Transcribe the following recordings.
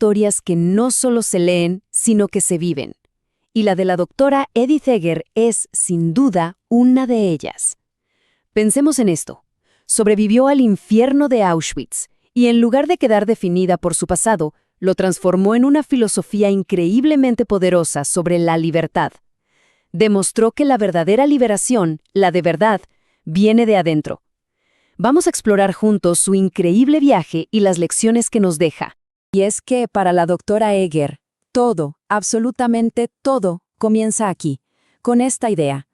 historias que no solo se leen, sino que se viven. Y la de la doctora Edith Eger es, sin duda, una de ellas. Pensemos en esto. Sobrevivió al infierno de Auschwitz y en lugar de quedar definida por su pasado, lo transformó en una filosofía increíblemente poderosa sobre la libertad. Demostró que la verdadera liberación, la de verdad, viene de adentro. Vamos a explorar juntos su increíble viaje y las lecciones que nos deja. Y es que para la doctora Eger, todo, absolutamente todo, comienza aquí, con esta idea.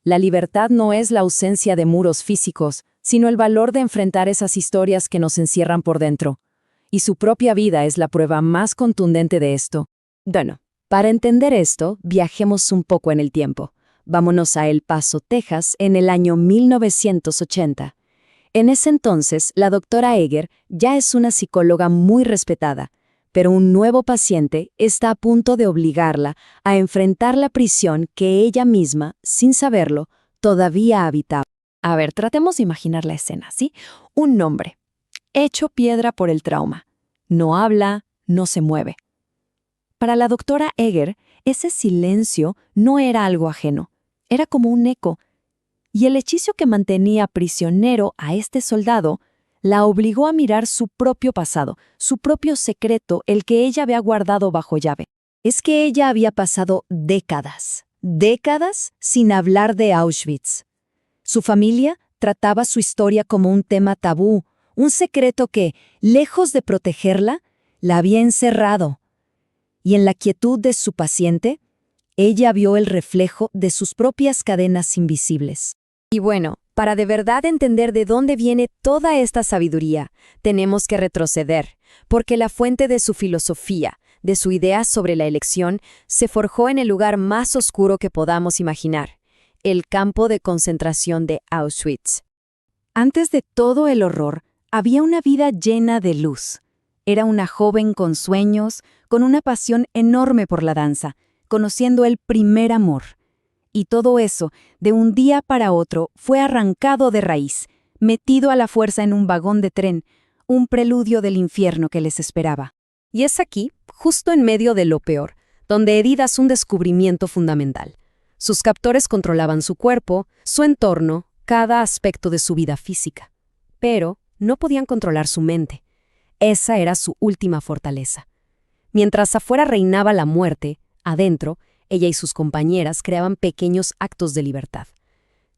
La libertad no es la ausencia de muros físicos, sino el valor de enfrentar esas historias que nos encierran por dentro. Y su propia vida es la prueba más contundente de esto. Bueno, para entender esto, viajemos un poco en el tiempo. Vámonos a El Paso, Texas, en el año 1980. En ese entonces, la doctora Eger ya es una psicóloga muy respetada, pero un nuevo paciente está a punto de obligarla a enfrentar la prisión que ella misma, sin saberlo, todavía habitaba. A ver, tratemos de imaginar la escena, ¿sí? Un hombre, hecho piedra por el trauma. No habla, no se mueve. Para la doctora Eger, ese silencio no era algo ajeno, era como un eco. Y el hechizo que mantenía prisionero a este soldado la obligó a mirar su propio pasado, su propio secreto, el que ella había guardado bajo llave. Es que ella había pasado décadas sin hablar de Auschwitz. Su familia trataba su historia como un tema tabú, un secreto que, lejos de protegerla, la había encerrado. Y en la quietud de su paciente, ella vio el reflejo de sus propias cadenas invisibles. Y bueno, para de verdad entender de dónde viene toda esta sabiduría, tenemos que retroceder, porque la fuente de su filosofía, de su idea sobre la elección, se forjó en el lugar más oscuro que podamos imaginar, el campo de concentración de Auschwitz. Antes de todo el horror, había una vida llena de luz. Era una joven con sueños, con una pasión enorme por la danza, conociendo el primer amor. Y todo eso, de un día para otro, fue arrancado de raíz, metido a la fuerza en un vagón de tren, un preludio del infierno que les esperaba. Y es aquí, justo en medio de lo peor, donde Edith hace un descubrimiento fundamental. Sus captores controlaban su cuerpo, su entorno, cada aspecto de su vida física. Pero no podían controlar su mente. Esa era su última fortaleza. Mientras afuera reinaba la muerte, adentro, ella y sus compañeras creaban pequeños actos de libertad.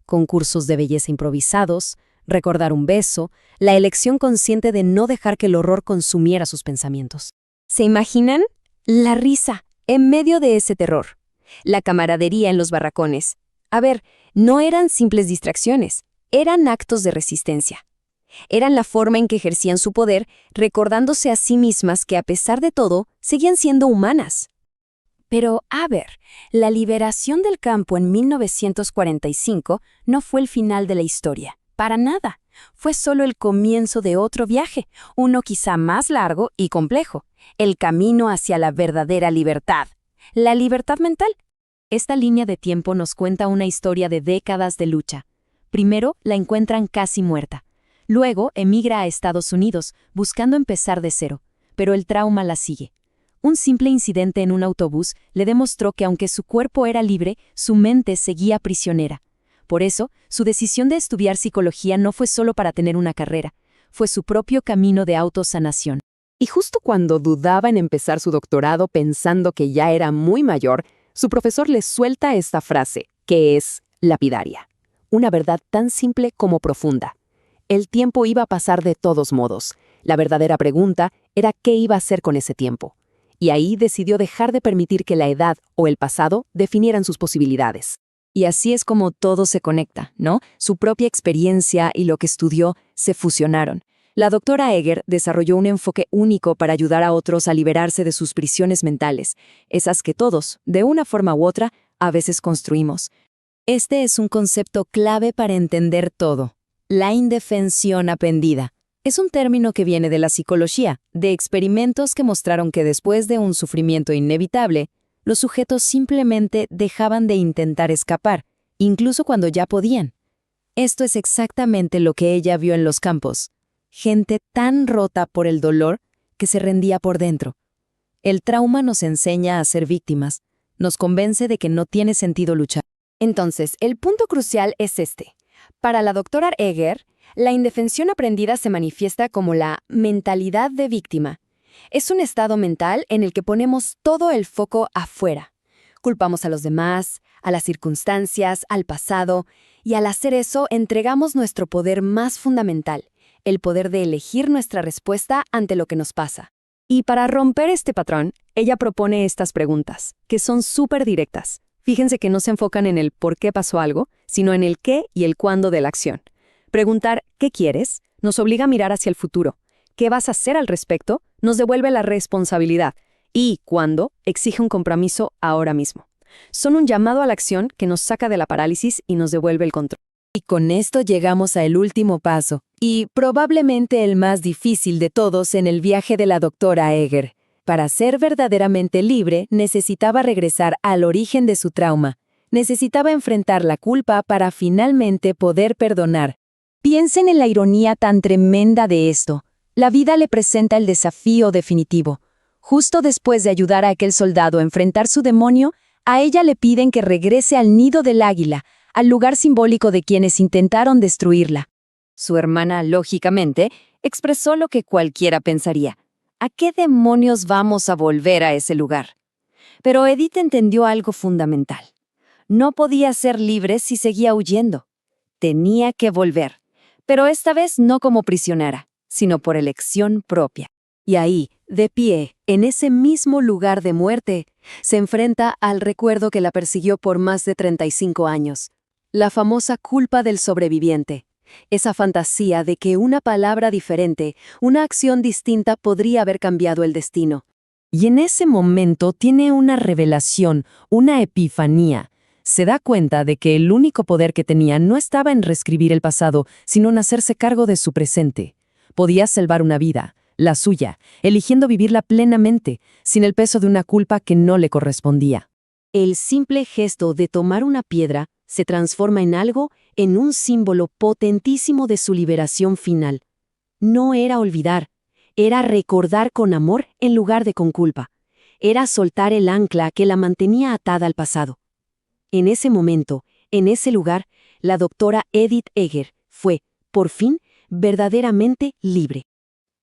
Concursos de belleza improvisados, recordar un beso, la elección consciente de no dejar que el horror consumiera sus pensamientos. ¿Se imaginan? La risa, en medio de ese terror. La camaradería en los barracones. A ver, no eran simples distracciones, eran actos de resistencia. Eran la forma en que ejercían su poder, recordándose a sí mismas que a pesar de todo, seguían siendo humanas. Pero, a ver, la liberación del campo en 1945 no fue el final de la historia, para nada. Fue solo el comienzo de otro viaje, uno quizá más largo y complejo, el camino hacia la verdadera libertad, la libertad mental. Esta línea de tiempo nos cuenta una historia de décadas de lucha. Primero, la encuentran casi muerta. Luego, emigra a Estados Unidos, buscando empezar de cero, pero el trauma la sigue. Un simple incidente en un autobús le demostró que aunque su cuerpo era libre, su mente seguía prisionera. Por eso, su decisión de estudiar psicología no fue solo para tener una carrera, fue su propio camino de autosanación. Y justo cuando dudaba en empezar su doctorado pensando que ya era muy mayor, su profesor le suelta esta frase, que es lapidaria. Una verdad tan simple como profunda. El tiempo iba a pasar de todos modos. La verdadera pregunta era qué iba a hacer con ese tiempo. Y ahí decidió dejar de permitir que la edad o el pasado definieran sus posibilidades. Y así es como todo se conecta, ¿no? Su propia experiencia y lo que estudió se fusionaron. La doctora Eger desarrolló un enfoque único para ayudar a otros a liberarse de sus prisiones mentales, esas que todos, de una forma u otra, a veces construimos. Este es un concepto clave para entender todo. La indefensión aprendida. Es un término que viene de la psicología, de experimentos que mostraron que después de un sufrimiento inevitable, los sujetos simplemente dejaban de intentar escapar, incluso cuando ya podían. Esto es exactamente lo que ella vio en los campos. Gente tan rota por el dolor que se rendía por dentro. El trauma nos enseña a ser víctimas, nos convence de que no tiene sentido luchar. Entonces, el punto crucial es este. Para la doctora Egger, la indefensión aprendida se manifiesta como la mentalidad de víctima. Es un estado mental en el que ponemos todo el foco afuera. Culpamos a los demás, a las circunstancias, al pasado, y al hacer eso entregamos nuestro poder más fundamental, el poder de elegir nuestra respuesta ante lo que nos pasa. Y para romper este patrón, ella propone estas preguntas, que son súper directas. Fíjense que no se enfocan en el por qué pasó algo, sino en el qué y el cuándo de la acción. Preguntar ¿qué quieres? Nos obliga a mirar hacia el futuro. ¿Qué vas a hacer al respecto? Nos devuelve la responsabilidad. Y ¿cuándo? Exige un compromiso ahora mismo. Son un llamado a la acción que nos saca de la parálisis y nos devuelve el control. Y con esto llegamos al último paso, y probablemente el más difícil de todos en el viaje de la doctora Egger. Para ser verdaderamente libre, necesitaba regresar al origen de su trauma. Necesitaba enfrentar la culpa para finalmente poder perdonar. Piensen en la ironía tan tremenda de esto. La vida le presenta el desafío definitivo. Justo después de ayudar a aquel soldado a enfrentar su demonio, a ella le piden que regrese al nido del águila, al lugar simbólico de quienes intentaron destruirla. Su hermana, lógicamente, expresó lo que cualquiera pensaría. ¿A qué demonios vamos a volver a ese lugar? Pero Edith entendió algo fundamental. No podía ser libre si seguía huyendo. Tenía que volver, pero esta vez no como prisionera, sino por elección propia. Y ahí, de pie, en ese mismo lugar de muerte, se enfrenta al recuerdo que la persiguió por más de 35 años. La famosa culpa del sobreviviente. Esa fantasía de que una palabra diferente, una acción distinta podría haber cambiado el destino. Y en ese momento tiene una revelación, una epifanía. Se da cuenta de que el único poder que tenía no estaba en reescribir el pasado, sino en hacerse cargo de su presente. Podía salvar una vida, la suya, eligiendo vivirla plenamente, sin el peso de una culpa que no le correspondía. El simple gesto de tomar una piedra se transforma en algo, en un símbolo potentísimo de su liberación final. No era olvidar, era recordar con amor en lugar de con culpa. Era soltar el ancla que la mantenía atada al pasado. En ese momento, en ese lugar, la doctora Edith Egger fue, por fin, verdaderamente libre.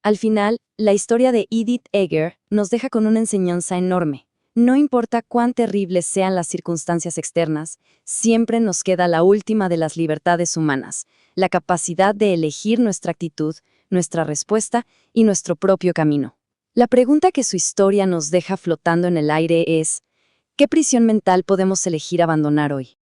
Al final, la historia de Edith Egger nos deja con una enseñanza enorme. No importa cuán terribles sean las circunstancias externas, siempre nos queda la última de las libertades humanas, la capacidad de elegir nuestra actitud, nuestra respuesta y nuestro propio camino. La pregunta que su historia nos deja flotando en el aire es, ¿qué prisión mental podemos elegir abandonar hoy?